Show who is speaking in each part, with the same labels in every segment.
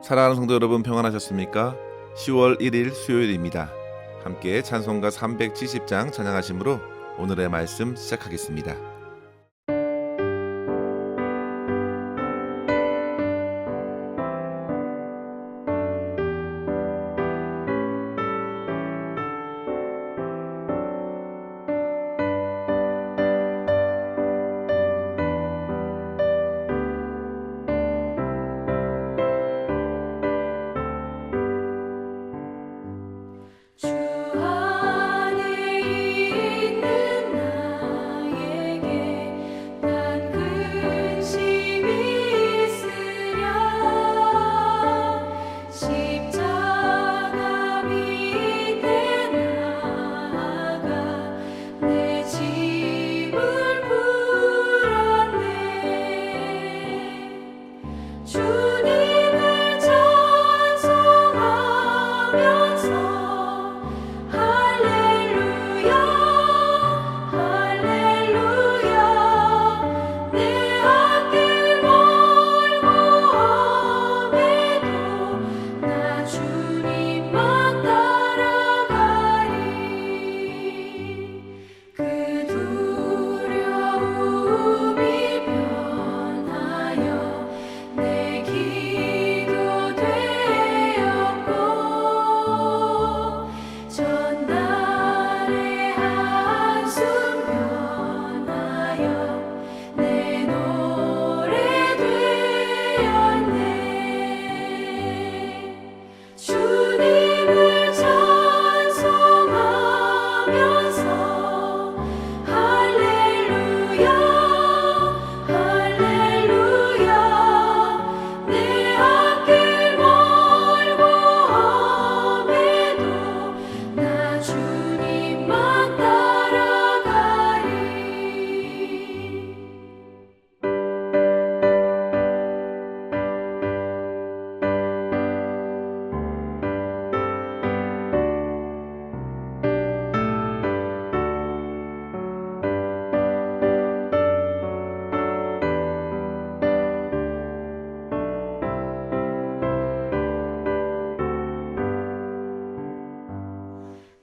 Speaker 1: 사랑하는 성도 여러분, 평안하셨습니까? 10월 1일 수요일입니다. 함께 찬송가 370장 찬양하심으로 오늘의 말씀 시작하겠습니다.
Speaker 2: 주 안에 있는 나에게 난 근심이 있으랴. 십자가 밑에 나아가 내 짐을 풀었네. 주님을 찬송하면서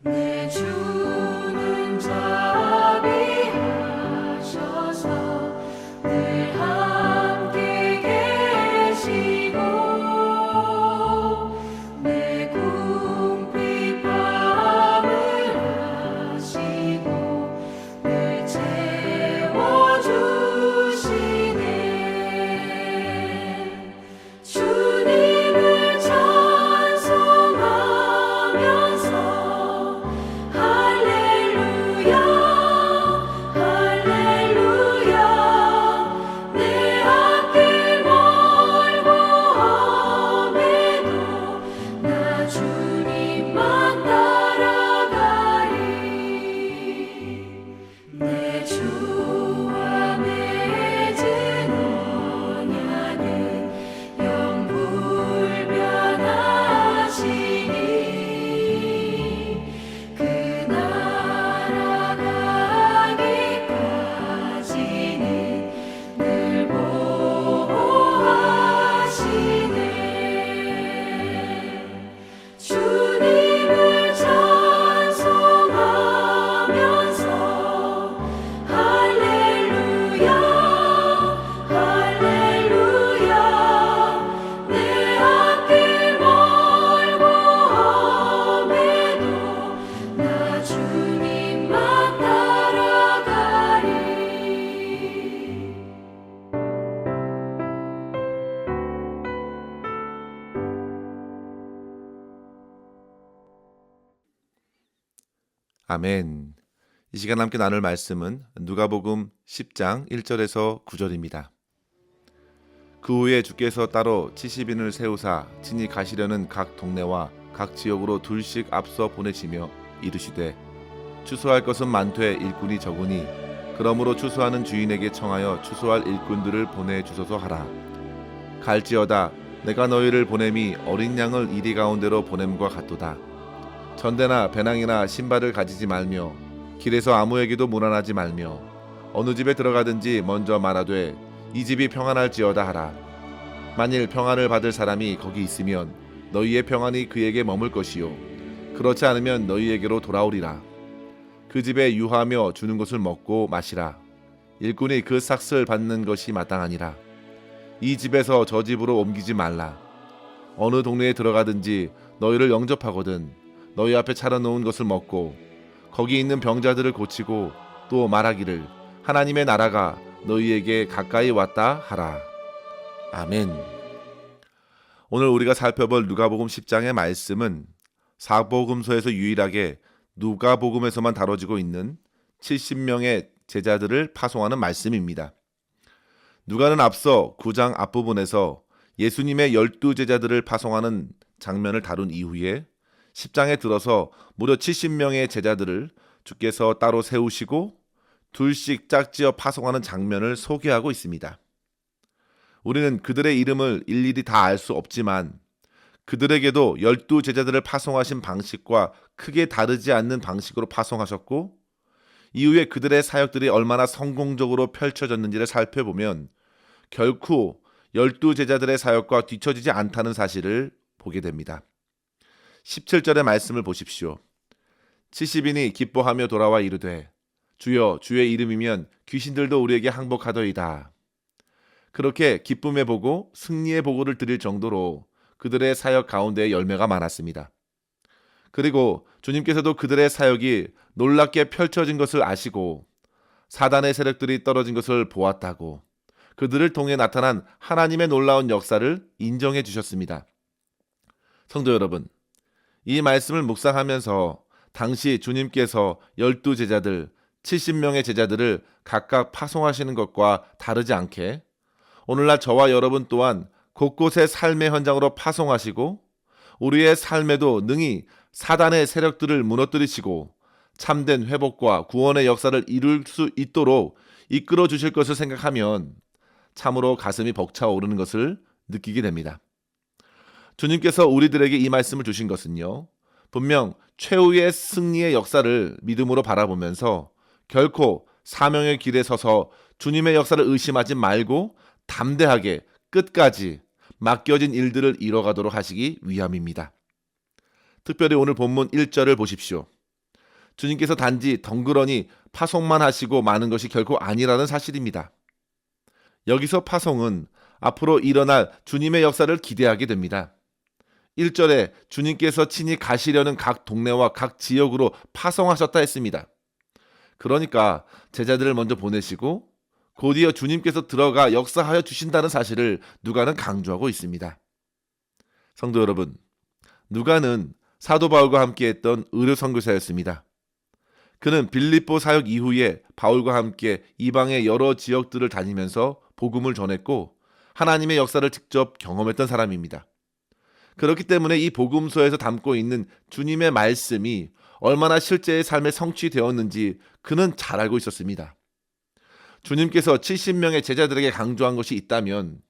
Speaker 2: 내 주는 자비하셔서 늘 함께 계시고 내 궁핍함을 아시고 늘 채워주시네. 주님을 찬송하면서
Speaker 1: 아멘. 이 시간 함께 나눌 말씀은 누가복음 10장 1절에서 9절입니다. 그 후에 주께서 따로 70인을 세우사 친히 가시려는 각 동네와 각 지역으로 둘씩 앞서 보내시며 이르시되 추수할 것은 많되 일꾼이 적으니 그러므로 추수하는 주인에게 청하여 추수할 일꾼들을 보내주소서 하라. 갈지어다 내가 너희를 보냄이 어린 양을 이리 가운데로 보냄과 같도다. 전대나 배낭이나 신발을 가지지 말며 길에서 아무에게도 문안하지 말며 어느 집에 들어가든지 먼저 말하되 이 집이 평안할지어다 하라. 만일 평안을 받을 사람이 거기 있으면 너희의 평안이 그에게 머물 것이요 그렇지 않으면 너희에게로 돌아오리라. 그 집에 유하며 주는 것을 먹고 마시라. 일꾼이 그 삭슬 받는 것이 마땅하니라. 이 집에서 저 집으로 옮기지 말라. 어느 동네에 들어가든지 너희를 영접하거든 너희 앞에 차려놓은 것을 먹고 거기 있는 병자들을 고치고 또 말하기를 하나님의 나라가 너희에게 가까이 왔다 하라. 아멘. 오늘 우리가 살펴볼 누가복음 10장의 말씀은 사복음서에서 유일하게 누가복음에서만 다뤄지고 있는 70명의 제자들을 파송하는 말씀입니다. 누가는 앞서 9장 앞부분에서 예수님의 12제자들을 파송하는 장면을 다룬 이후에 10장에 들어서 무려 70명의 제자들을 주께서 따로 세우시고 둘씩 짝지어 파송하는 장면을 소개하고 있습니다. 우리는 그들의 이름을 일일이 다 알 수 없지만 그들에게도 12제자들을 파송하신 방식과 크게 다르지 않는 방식으로 파송하셨고 이후에 그들의 사역들이 얼마나 성공적으로 펼쳐졌는지를 살펴보면 결코 12제자들의 사역과 뒤처지지 않다는 사실을 보게 됩니다. 17절의 말씀을 보십시오. 70인이 기뻐하며 돌아와 이르되 주여 주의 이름이면 귀신들도 우리에게 항복하더이다. 그렇게 기쁨의 보고 승리의 보고를 드릴 정도로 그들의 사역 가운데 열매가 많았습니다. 그리고 주님께서도 그들의 사역이 놀랍게 펼쳐진 것을 아시고 사단의 세력들이 떨어진 것을 보았다고 그들을 통해 나타난 하나님의 놀라운 역사를 인정해 주셨습니다. 성도 여러분, 이 말씀을 묵상하면서 당시 주님께서 12제자들, 70명의 제자들을 각각 파송하시는 것과 다르지 않게 오늘날 저와 여러분 또한 곳곳의 삶의 현장으로 파송하시고 우리의 삶에도 능히 사단의 세력들을 무너뜨리시고 참된 회복과 구원의 역사를 이룰 수 있도록 이끌어 주실 것을 생각하면 참으로 가슴이 벅차오르는 것을 느끼게 됩니다. 주님께서 우리들에게 이 말씀을 주신 것은요, 분명 최후의 승리의 역사를 믿음으로 바라보면서 결코 사명의 길에 서서 주님의 역사를 의심하지 말고 담대하게 끝까지 맡겨진 일들을 이뤄가도록 하시기 위함입니다. 특별히 오늘 본문 1절을 보십시오. 주님께서 단지 덩그러니 파송만 하시고 마는 것이 결코 아니라는 사실입니다. 여기서 파송은 앞으로 일어날 주님의 역사를 기대하게 됩니다. 1절에 주님께서 친히 가시려는 각 동네와 각 지역으로 파송하셨다 했습니다. 그러니까 제자들을 먼저 보내시고 곧이어 주님께서 들어가 역사하여 주신다는 사실을 누가는 강조하고 있습니다. 성도 여러분, 누가는 사도 바울과 함께했던 의료 선교사였습니다. 그는 빌립보 사역 이후에 바울과 함께 이방의 여러 지역들을 다니면서 복음을 전했고 하나님의 역사를 직접 경험했던 사람입니다. 그렇기 때문에 이 복음서에서 담고 있는 주님의 말씀이 얼마나 실제의 삶에 성취되었는지 그는 잘 알고 있었습니다. 주님께서 70명의 제자들에게 강조한 것이 있다면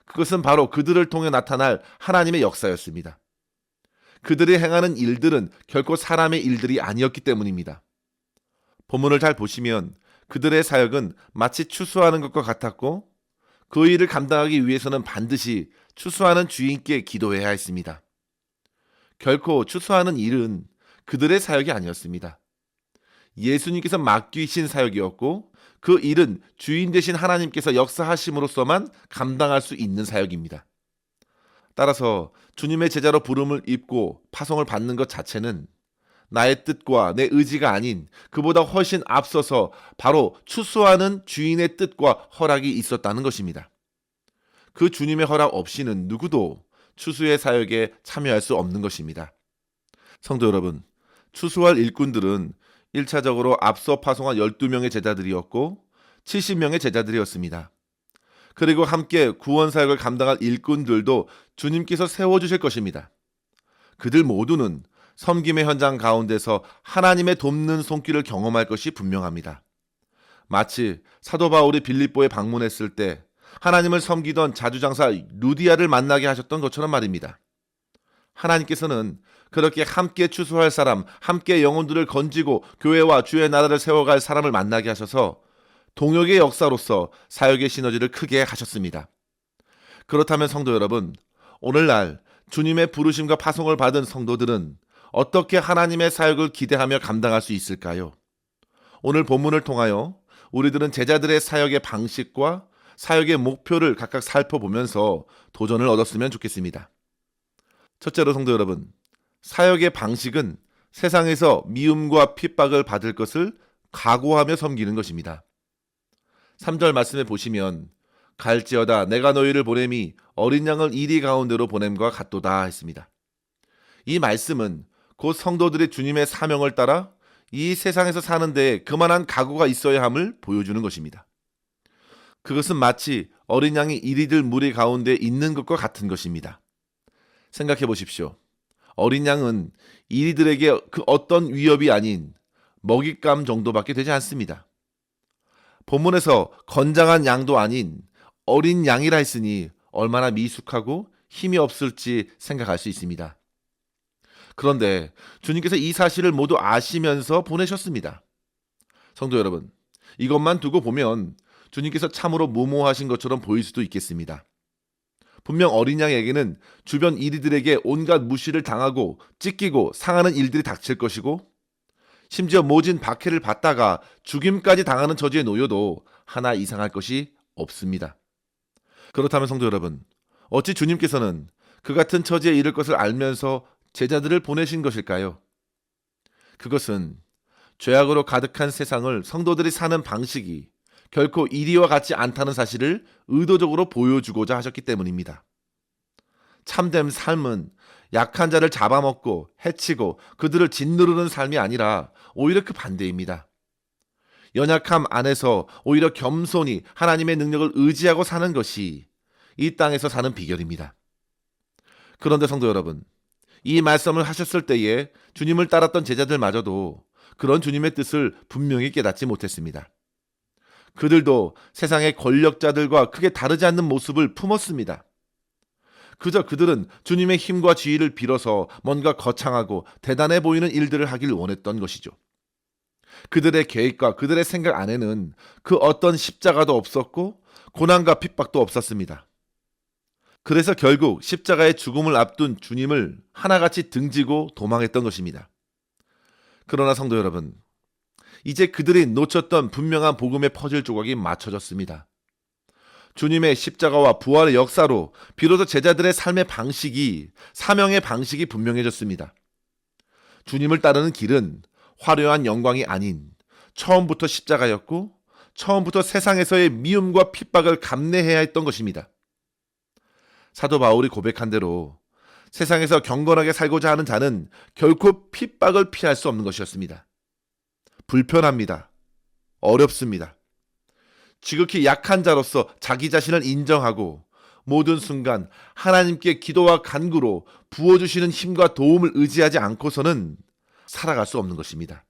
Speaker 1: 그것은 바로 그들을 통해 나타날 하나님의 역사였습니다. 그들이 행하는 일들은 결코 사람의 일들이 아니었기 때문입니다. 본문을 잘 보시면 그들의 사역은 마치 추수하는 것과 같았고 그 일을 감당하기 위해서는 반드시 추수하는 주인께 기도해야 했습니다. 결코 추수하는 일은 그들의 사역이 아니었습니다. 예수님께서 맡기신 사역이었고 그 일은 주인 되신 하나님께서 역사하심으로써만 감당할 수 있는 사역입니다. 따라서 주님의 제자로 부름을 입고 파송을 받는 것 자체는 나의 뜻과 내 의지가 아닌 그보다 훨씬 앞서서 바로 추수하는 주인의 뜻과 허락이 있었다는 것입니다. 그 주님의 허락 없이는 누구도 추수의 사역에 참여할 수 없는 것입니다. 성도 여러분, 추수할 일꾼들은 1차적으로 앞서 파송한 12명의 제자들이었고 70명의 제자들이었습니다. 그리고 함께 구원 사역을 감당할 일꾼들도 주님께서 세워주실 것입니다. 그들 모두는 섬김의 현장 가운데서 하나님의 돕는 손길을 경험할 것이 분명합니다. 마치 사도 바울이 빌립보에 방문했을 때 하나님을 섬기던 자주장사 루디아를 만나게 하셨던 것처럼 말입니다. 하나님께서는 그렇게 함께 추수할 사람, 함께 영혼들을 건지고 교회와 주의 나라를 세워갈 사람을 만나게 하셔서 동역의 역사로서 사역의 시너지를 크게 하셨습니다. 그렇다면 성도 여러분, 오늘날 주님의 부르심과 파송을 받은 성도들은 어떻게 하나님의 사역을 기대하며 감당할 수 있을까요? 오늘 본문을 통하여 우리들은 제자들의 사역의 방식과 사역의 목표를 각각 살펴보면서 도전을 얻었으면 좋겠습니다. 첫째로 성도 여러분, 사역의 방식은 세상에서 미움과 핍박을 받을 것을 각오하며 섬기는 것입니다. 3절 말씀에 보시면 갈지어다 내가 너희를 보냄이 어린 양을 이리 가운데로 보냄과 같도다 했습니다. 이 말씀은 곧 성도들이 주님의 사명을 따라 이 세상에서 사는 데에 그만한 각오가 있어야 함을 보여주는 것입니다. 그것은 마치 어린 양이 이리들 무리 가운데 있는 것과 같은 것입니다. 생각해 보십시오. 어린 양은 이리들에게 그 어떤 위협이 아닌 먹잇감 정도밖에 되지 않습니다. 본문에서 건장한 양도 아닌 어린 양이라 했으니 얼마나 미숙하고 힘이 없을지 생각할 수 있습니다. 그런데 주님께서 이 사실을 모두 아시면서 보내셨습니다. 성도 여러분, 이것만 두고 보면 주님께서 참으로 무모하신 것처럼 보일 수도 있겠습니다. 분명 어린 양에게는 주변 이리들에게 온갖 무시를 당하고 찢기고 상하는 일들이 닥칠 것이고, 심지어 모진 박해를 받다가 죽임까지 당하는 처지에 놓여도 하나 이상할 것이 없습니다. 그렇다면 성도 여러분, 어찌 주님께서는 그 같은 처지에 이를 것을 알면서 제자들을 보내신 것일까요? 그것은 죄악으로 가득한 세상을 성도들이 사는 방식이 결코 이리와 같지 않다는 사실을 의도적으로 보여주고자 하셨기 때문입니다. 참된 삶은 약한 자를 잡아먹고 해치고 그들을 짓누르는 삶이 아니라 오히려 그 반대입니다. 연약함 안에서 오히려 겸손히 하나님의 능력을 의지하고 사는 것이 이 땅에서 사는 비결입니다. 그런데 성도 여러분, 이 말씀을 하셨을 때에 주님을 따랐던 제자들마저도 그런 주님의 뜻을 분명히 깨닫지 못했습니다. 그들도 세상의 권력자들과 크게 다르지 않는 모습을 품었습니다. 그저 그들은 주님의 힘과 지위를 빌어서 뭔가 거창하고 대단해 보이는 일들을 하길 원했던 것이죠. 그들의 계획과 그들의 생각 안에는 그 어떤 십자가도 없었고 고난과 핍박도 없었습니다. 그래서 결국 십자가의 죽음을 앞둔 주님을 하나같이 등지고 도망했던 것입니다. 그러나 성도 여러분, 이제 그들이 놓쳤던 분명한 복음의 퍼즐 조각이 맞춰졌습니다. 주님의 십자가와 부활의 역사로 비로소 제자들의 삶의 방식이, 사명의 방식이 분명해졌습니다. 주님을 따르는 길은 화려한 영광이 아닌 처음부터 십자가였고 처음부터 세상에서의 미움과 핍박을 감내해야 했던 것입니다. 사도 바울이 고백한 대로 세상에서 경건하게 살고자 하는 자는 결코 핍박을 피할 수 없는 것이었습니다. 불편합니다. 어렵습니다. 지극히 약한 자로서 자기 자신을 인정하고 모든 순간 하나님께 기도와 간구로 부어주시는 힘과 도움을 의지하지 않고서는 살아갈 수 없는 것입니다.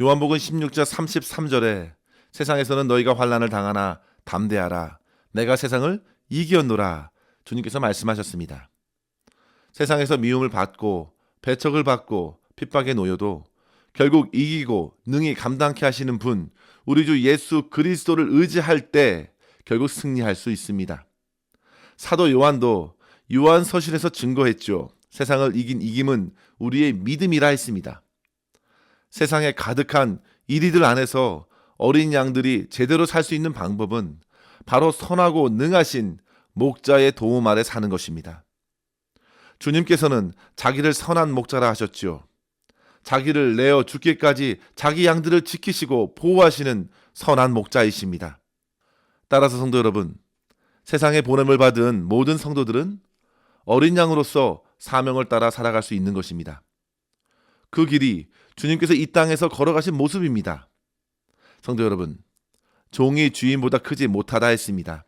Speaker 1: 요한복음 16장 33절에 세상에서는 너희가 환난을 당하나 담대하라. 내가 세상을 이기었노라. 주님께서 말씀하셨습니다. 세상에서 미움을 받고 배척을 받고 핍박에 놓여도 결국 이기고 능히 감당케 하시는 분, 우리 주 예수 그리스도를 의지할 때 결국 승리할 수 있습니다. 사도 요한도 요한서신에서 증거했죠. 세상을 이긴 이김은 우리의 믿음이라 했습니다. 세상에 가득한 이리들 안에서 어린 양들이 제대로 살 수 있는 방법은 바로 선하고 능하신 목자의 도움 아래 사는 것입니다. 주님께서는 자기를 선한 목자라 하셨지요. 자기를 내어 죽기까지 자기 양들을 지키시고 보호하시는 선한 목자이십니다. 따라서 성도 여러분, 세상에 보냄을 받은 모든 성도들은 어린 양으로서 사명을 따라 살아갈 수 있는 것입니다. 그 길이 주님께서 이 땅에서 걸어가신 모습입니다. 성도 여러분, 종이 주인보다 크지 못하다 했습니다.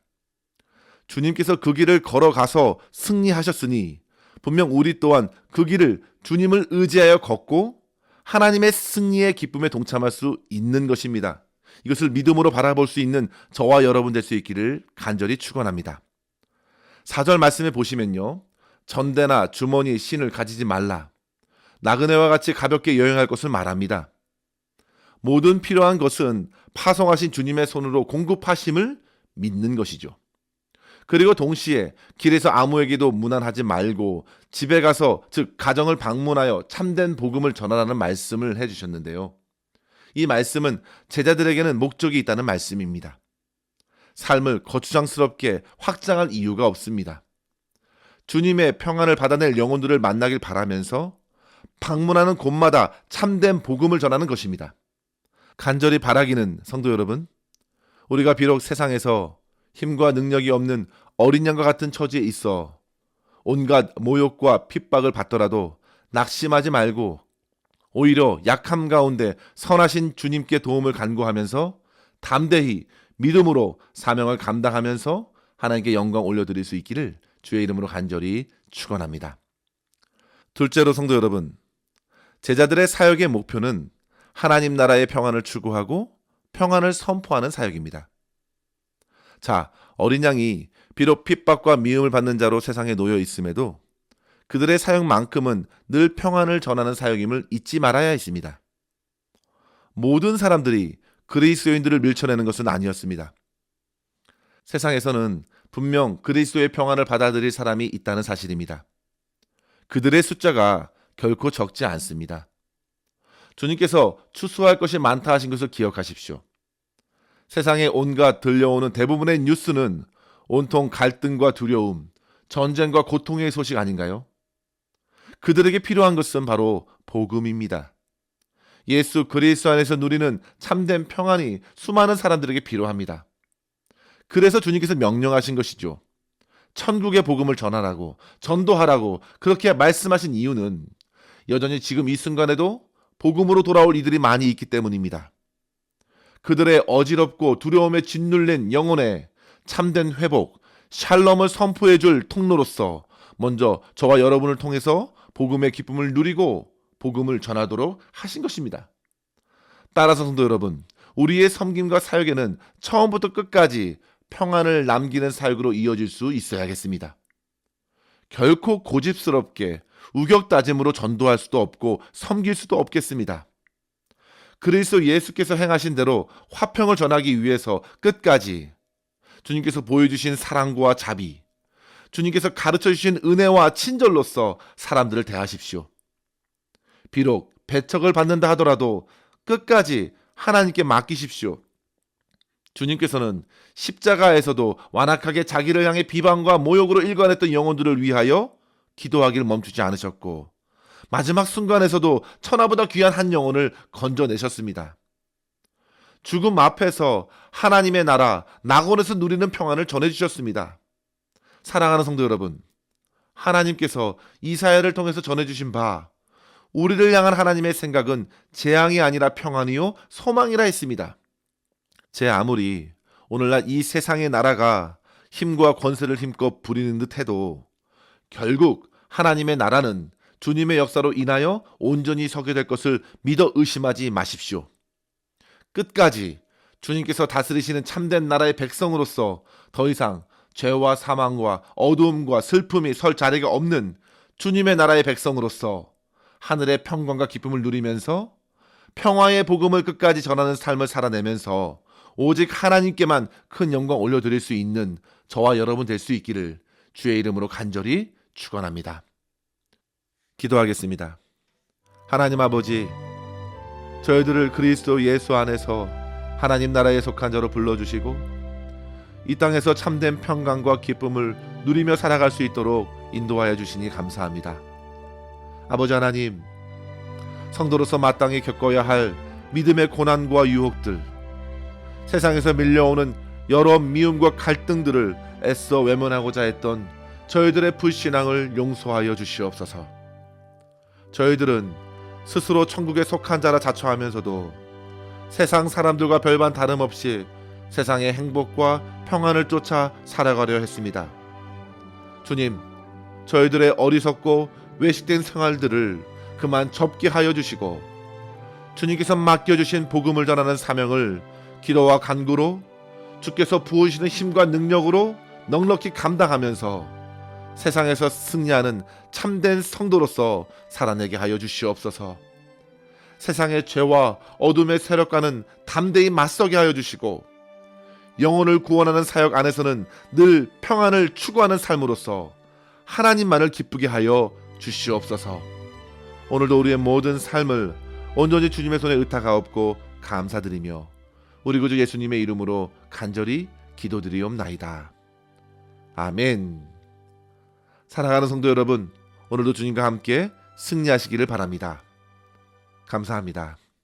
Speaker 1: 주님께서 그 길을 걸어가서 승리하셨으니 분명 우리 또한 그 길을 주님을 의지하여 걷고 하나님의 승리의 기쁨에 동참할 수 있는 것입니다. 이것을 믿음으로 바라볼 수 있는 저와 여러분 될 수 있기를 간절히 축원합니다. 4절 말씀에 보시면요, 전대나 주머니, 신을 가지지 말라. 나그네와 같이 가볍게 여행할 것을 말합니다. 모든 필요한 것은 파송하신 주님의 손으로 공급하심을 믿는 것이죠. 그리고 동시에 길에서 아무에게도 무난하지 말고 집에 가서, 즉 가정을 방문하여 참된 복음을 전하라는 말씀을 해주셨는데요. 이 말씀은 제자들에게는 목적이 있다는 말씀입니다. 삶을 거추장스럽게 확장할 이유가 없습니다. 주님의 평안을 받아낼 영혼들을 만나길 바라면서 방문하는 곳마다 참된 복음을 전하는 것입니다. 간절히 바라기는, 성도 여러분, 우리가 비록 세상에서 힘과 능력이 없는 어린 양과 같은 처지에 있어 온갖 모욕과 핍박을 받더라도 낙심하지 말고 오히려 약함 가운데 선하신 주님께 도움을 간구하면서 담대히 믿음으로 사명을 감당하면서 하나님께 영광 올려드릴 수 있기를 주의 이름으로 간절히 축원합니다. 둘째로, 성도 여러분, 제자들의 사역의 목표는 하나님 나라의 평안을 추구하고 평안을 선포하는 사역입니다. 자, 어린 양이 비록 핍박과 미움을 받는 자로 세상에 놓여 있음에도 그들의 사역만큼은 늘 평안을 전하는 사역임을 잊지 말아야 했습니다. 모든 사람들이 그리스도인들을 밀쳐내는 것은 아니었습니다. 세상에서는 분명 그리스도의 평안을 받아들일 사람이 있다는 사실입니다. 그들의 숫자가 결코 적지 않습니다. 주님께서 추수할 것이 많다 하신 것을 기억하십시오. 세상에 온갖 들려오는 대부분의 뉴스는 온통 갈등과 두려움, 전쟁과 고통의 소식 아닌가요? 그들에게 필요한 것은 바로 복음입니다. 예수 그리스도 안에서 누리는 참된 평안이 수많은 사람들에게 필요합니다. 그래서 주님께서 명령하신 것이죠. 천국의 복음을 전하라고, 전도하라고 그렇게 말씀하신 이유는 여전히 지금 이 순간에도 복음으로 돌아올 이들이 많이 있기 때문입니다. 그들의 어지럽고 두려움에 짓눌린 영혼에 참된 회복, 샬롬을 선포해 줄 통로로서 먼저 저와 여러분을 통해서 복음의 기쁨을 누리고 복음을 전하도록 하신 것입니다. 따라서 성도 여러분, 우리의 섬김과 사역에는 처음부터 끝까지 평안을 남기는 사역으로 이어질 수 있어야겠습니다. 결코 고집스럽게 우격다짐으로 전도할 수도 없고 섬길 수도 없겠습니다. 그리스도 예수께서 행하신 대로 화평을 전하기 위해서 끝까지 주님께서 보여주신 사랑과 자비, 주님께서 가르쳐주신 은혜와 친절로서 사람들을 대하십시오. 비록 배척을 받는다 하더라도 끝까지 하나님께 맡기십시오. 주님께서는 십자가에서도 완악하게 자기를 향해 비방과 모욕으로 일관했던 영혼들을 위하여 기도하기를 멈추지 않으셨고 마지막 순간에서도 천하보다 귀한 한 영혼을 건져내셨습니다. 죽음 앞에서 하나님의 나라 낙원에서 누리는 평안을 전해주셨습니다. 사랑하는 성도 여러분, 하나님께서 이사야를 통해서 전해주신 바 우리를 향한 하나님의 생각은 재앙이 아니라 평안이요 소망이라 했습니다. 제 아무리 오늘날 이 세상의 나라가 힘과 권세를 힘껏 부리는 듯 해도 결국 하나님의 나라는 주님의 역사로 인하여 온전히 서게 될 것을 믿어 의심하지 마십시오. 끝까지 주님께서 다스리시는 참된 나라의 백성으로서 더 이상 죄와 사망과 어두움과 슬픔이 설 자리가 없는 주님의 나라의 백성으로서 하늘의 평강과 기쁨을 누리면서 평화의 복음을 끝까지 전하는 삶을 살아내면서 오직 하나님께만 큰 영광 올려드릴 수 있는 저와 여러분 될 수 있기를 주의 이름으로 간절히 축원합니다. 기도하겠습니다. 하나님 아버지, 저희들을 그리스도 예수 안에서 하나님 나라에 속한 자로 불러주시고 이 땅에서 참된 평강과 기쁨을 누리며 살아갈 수 있도록 인도하여 주시니 감사합니다. 아버지 하나님, 성도로서 마땅히 겪어야 할 믿음의 고난과 유혹들, 세상에서 밀려오는 여러 미움과 갈등들을 애써 외면하고자 했던 저희들의 불신앙을 용서하여 주시옵소서. 저희들은 스스로 천국에 속한 자라 자처하면서도 세상 사람들과 별반 다름없이 세상의 행복과 평안을 쫓아 살아가려 했습니다. 주님, 저희들의 어리석고 외식된 생활들을 그만 접게 하여 주시고 주님께서 맡겨주신 복음을 전하는 사명을 기도와 간구로 주께서 부으시는 힘과 능력으로 넉넉히 감당하면서 세상에서 승리하는 참된 성도로서 살아내게 하여 주시옵소서. 세상의 죄와 어둠의 세력과는 담대히 맞서게 하여 주시고 영혼을 구원하는 사역 안에서는 늘 평안을 추구하는 삶으로서 하나님만을 기쁘게 하여 주시옵소서. 오늘도 우리의 모든 삶을 온전히 주님의 손에 의탁하옵고 감사드리며 우리 구주 예수님의 이름으로 간절히 기도드리옵나이다. 아멘. 사랑하는 성도 여러분, 오늘도 주님과 함께 승리하시기를 바랍니다. 감사합니다.